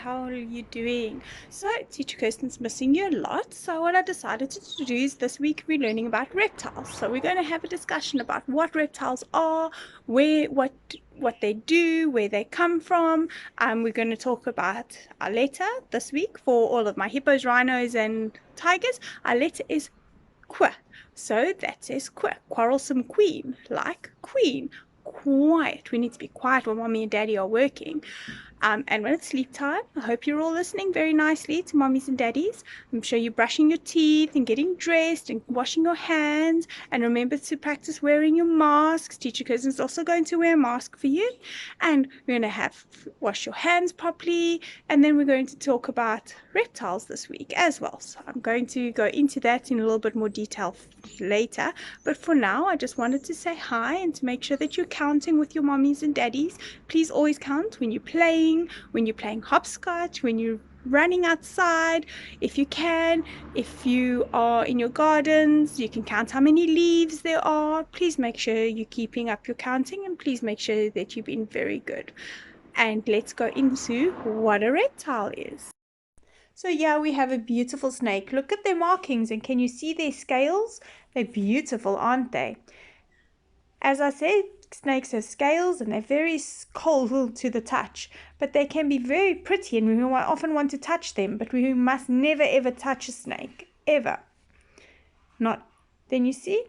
how are you doing? So Teacher Kirsten's missing you a lot, so what I decided to do is this week we're learning about reptiles. So we're going to have a discussion about what reptiles are, what they do, where they come from. We're going to talk about our letter this week for all of my hippos, rhinos and tigers. Our letter is Qu. So that says Qu, quarrelsome queen, like queen. Quiet. We need to be quiet when mommy and daddy are working. And when it's sleep time, I hope you're all listening very nicely to mommies and daddies. I'm sure you're brushing your teeth and getting dressed and washing your hands. And remember to practice wearing your masks. Teacher Kirsten's also going to wear a mask for you. And we're going to have wash your hands properly. And then we're going to talk about reptiles this week as well. So I'm going to go into that in a little bit more detail later. But for now, I just wanted to say hi and to make sure that you're counting with your mommies and daddies. Please always count when you're playing hopscotch, when you're running outside. If you can, if you are in your gardens, you can count how many leaves there are. Please make sure you're keeping up your counting, and please make sure that you've been very good. And let's go into what a reptile is. So yeah, we have a beautiful snake. Look at their markings, and can you see their scales? They're beautiful, aren't they? As I said, snakes have scales and they're very cold to the touch, but they can be very pretty, and we often want to touch them, but we must never ever touch a snake, ever. Not. Then you see,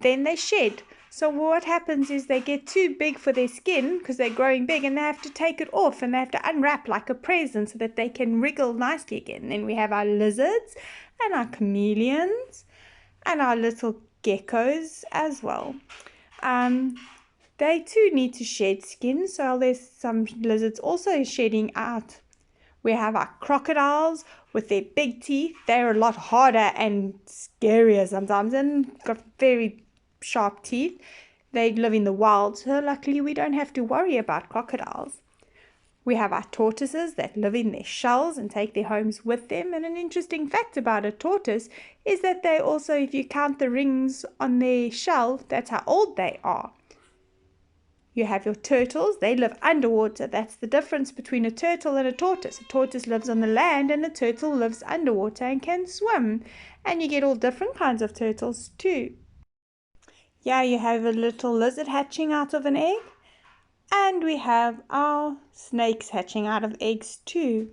then they shed. So what happens is they get too big for their skin because they're growing big, and they have to take it off and they have to unwrap like a present so that they can wriggle nicely again. Then we have our lizards and our chameleons and our little geckos as well. They too need to shed skin, so there's some lizards also shedding out. We have our crocodiles with their big teeth. They're a lot harder and scarier sometimes, and got very sharp teeth. They live in the wild, so luckily we don't have to worry about crocodiles. We have our tortoises that live in their shells and take their homes with them. And an interesting fact about a tortoise is that they also, if you count the rings on their shell, that's how old they are. You have your turtles. They live underwater. That's the difference between a turtle and a tortoise. A tortoise lives on the land and a turtle lives underwater and can swim. And you get all different kinds of turtles too. Yeah, you have a little lizard hatching out of an egg. And we have our snakes hatching out of eggs too.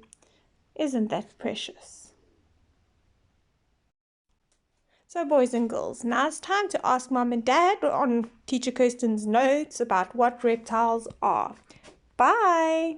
Isn't that precious? So boys and girls, now it's time to ask Mom and Dad on Teacher Kirsten's notes about what reptiles are. Bye!